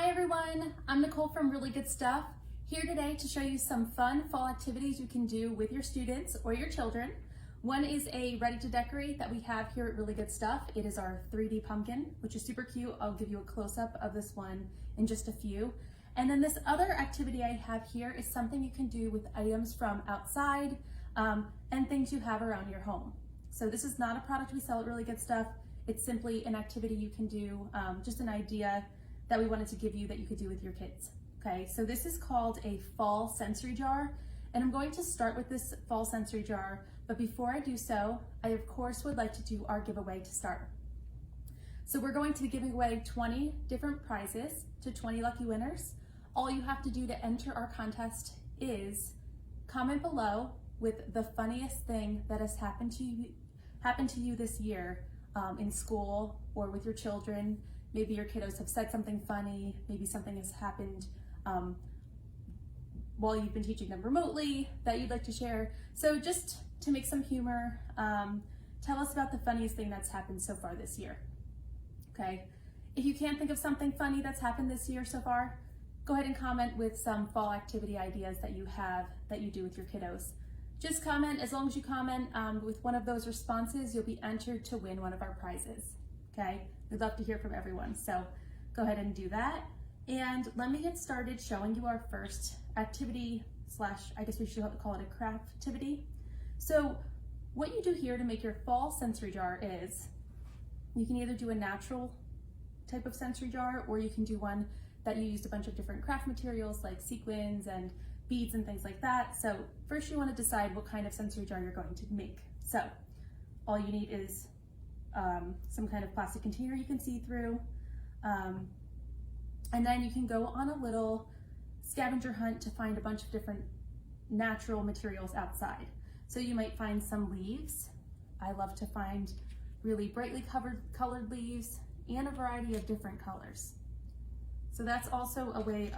Hi everyone, I'm Nicole from Really Good Stuff, here today to show you some fun fall activities you can do with your students or your children. One is a ready to decorate that we have here at Really Good Stuff. It is our 3D pumpkin, which is super cute. I'll give you a close-up of this one in just a few. And then this other activity I have here is something you can do with items from outside and things you have around your home. So this is not a product we sell at Really Good Stuff. It's simply an activity you can do, just an idea that we wanted to give you that you could do with your kids. Okay, so this is called a fall sensory jar, and I'm going to start with this fall sensory jar, but before I do so, I of course would like to do our giveaway to start. So we're going to be giving away 20 different prizes to 20 lucky winners. All you have to do to enter our contest is comment below with the funniest thing that has happened to you this year in school or with your children. Maybe your kiddos have said something funny, maybe something has happened while you've been teaching them remotely that you'd like to share. So just to make some humor, tell us about the funniest thing that's happened so far this year, okay? If you can't think of something funny that's happened this year so far, go ahead and comment with some fall activity ideas that you have that you do with your kiddos. Just comment, as long as you comment with one of those responses, you'll be entered to win one of our prizes, okay? We'd love to hear from everyone, so go ahead and do that. And let me get started showing you our first activity slash, I guess we should call it a craft activity. So what you do here to make your fall sensory jar is, you can either do a natural type of sensory jar, or you can do one that you used a bunch of different craft materials like sequins and beads and things like that. So first you want to decide what kind of sensory jar you're going to make. So all you need is some kind of plastic container you can see through. And then you can go on a little scavenger hunt to find a bunch of different natural materials outside. So you might find some leaves. I love to find really brightly colored leaves and a variety of different colors. So that's also a way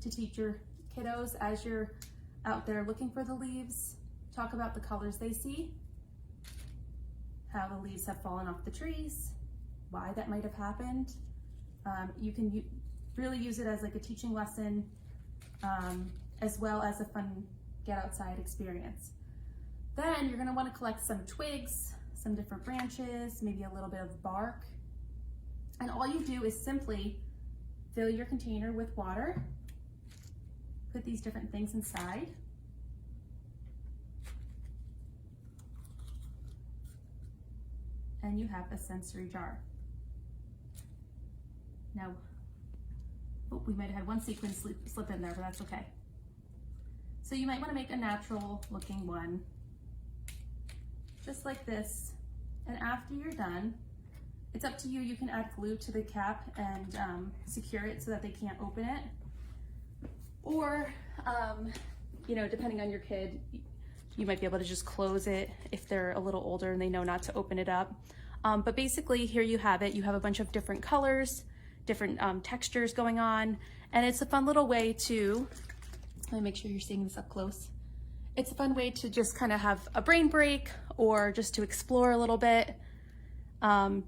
to teach your kiddos as you're out there looking for the leaves. Talk about the colors they see, how the leaves have fallen off the trees, why that might have happened. You can really use it as like a teaching lesson, as well as a fun get outside experience. Then you're gonna wanna collect some twigs, some different branches, maybe a little bit of bark. And all you do is simply fill your container with water, put these different things inside, and you have a sensory jar. Now, we might have had one sequin slip in there, but that's okay. So you might want to make a natural looking one, just like this. And after you're done, it's up to you. You can add glue to the cap and secure it so that they can't open it. Or, you know, depending on your kid, you might be able to just close it if they're a little older and they know not to open it up. But basically here you have it. You have a bunch of different colors, different textures going on, and it's a fun little way to, let me make sure you're seeing this up close. It's a fun way to just kind of have a brain break or just to explore a little bit. Now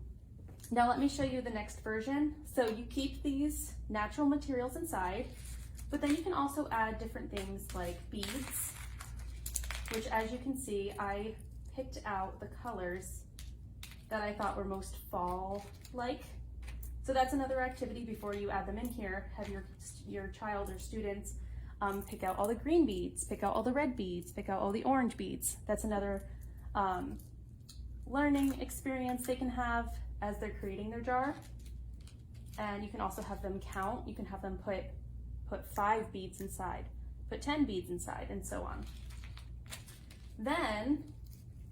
let me show you the next version. So you keep these natural materials inside, but then you can also add different things like beads, which as you can see, I picked out the colors that I thought were most fall-like. So that's another activity before you add them in here. Have your child or students pick out all the green beads, pick out all the red beads, pick out all the orange beads. That's another learning experience they can have as they're creating their jar. And you can also have them count. You can have them put 5 beads inside, put 10 beads inside, and so on. Then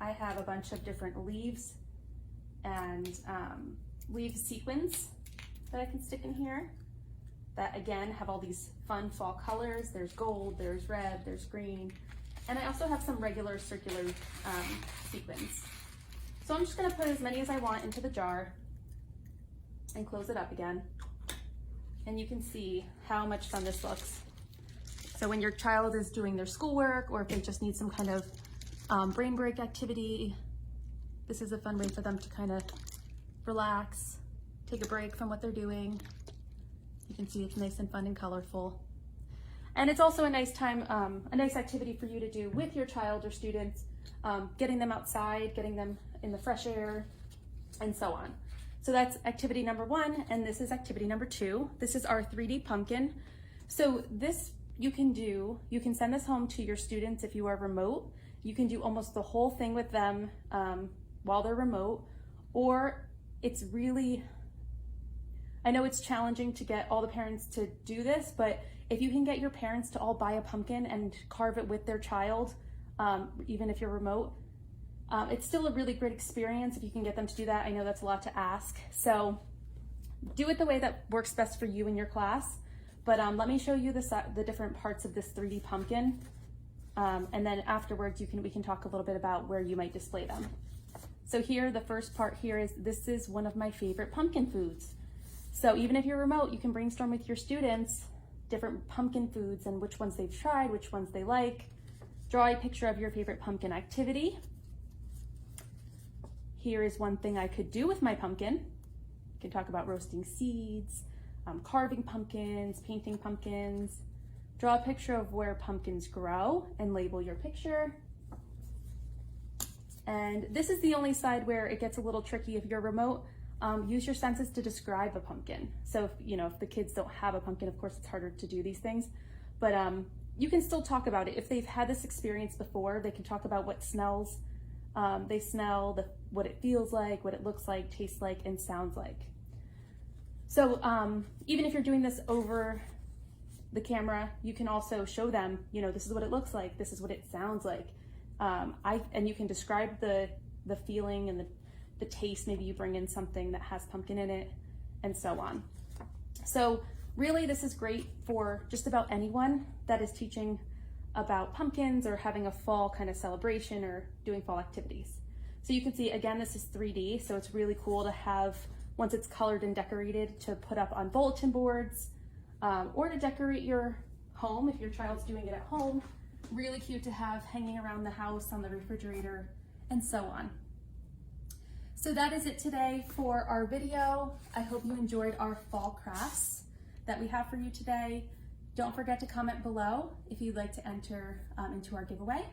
I have a bunch of different leaves and leaf sequins that I can stick in here that again have all these fun fall colors. There's gold, there's red, there's green, and I also have some regular circular sequins. So I'm just gonna put as many as I want into the jar and close it up again. And you can see how much fun this looks. So when your child is doing their schoolwork, or if they just need some kind of brain break activity, this is a fun way for them to kind of relax, take a break from what they're doing, You can see it's nice and fun and colorful. And it's also a nice time, a nice activity for you to do with your child or students, getting them outside, getting them in the fresh air, and so on. So that's activity number 1, and this is activity number 2. This is our 3D pumpkin. So this you can send this home to your students if you are remote. You can do almost the whole thing with them while they're remote, or it's really, I know it's challenging to get all the parents to do this, but if you can get your parents to all buy a pumpkin and carve it with their child, even if you're remote, it's still a really great experience if you can get them to do that. I know that's a lot to ask. So do it the way that works best for you and your class. But let me show you the different parts of this 3D pumpkin. And then afterwards we can talk a little bit about where you might display them. So here, the first part here is, this is one of my favorite pumpkin foods. So even if you're remote, you can brainstorm with your students different pumpkin foods and which ones they've tried, which ones they like. Draw a picture of your favorite pumpkin activity. Here is one thing I could do with my pumpkin. You can talk about roasting seeds, carving pumpkins, painting pumpkins. Draw a picture of where pumpkins grow and label your picture. And this is the only side where it gets a little tricky if you're remote. Use your senses to describe a pumpkin. So if the kids don't have a pumpkin, of course it's harder to do these things, but you can still talk about it. If they've had this experience before, they can talk about what smells they smell, what it feels like, what it looks like, tastes like, and sounds like. So even if you're doing this over the camera, you can also show them, this is what it looks like, this is what it sounds like. And you can describe the feeling and the taste. Maybe you bring in something that has pumpkin in it, and so on. So really, this is great for just about anyone that is teaching about pumpkins or having a fall kind of celebration or doing fall activities. So you can see, again, this is 3D, so it's really cool to have, once it's colored and decorated, to put up on bulletin boards, or to decorate your home if your child's doing it at home. Really cute to have hanging around the house, on the refrigerator, and so on. So that is it today for our video. I hope you enjoyed our fall crafts that we have for you today. Don't forget to comment below if you'd like to enter into our giveaway.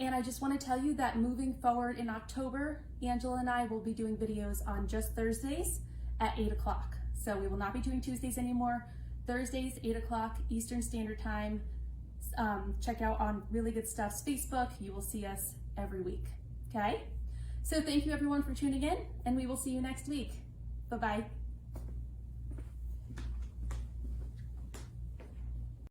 And I just want to tell you that moving forward in October, Angela and I will be doing videos on just Thursdays at 8 o'clock. So we will not be doing Tuesdays anymore. Thursdays, 8 o'clock Eastern Standard Time. Check out on Really Good Stuff's Facebook. You will see us every week, okay? So thank you everyone for tuning in, and we will see you next week. Bye-bye.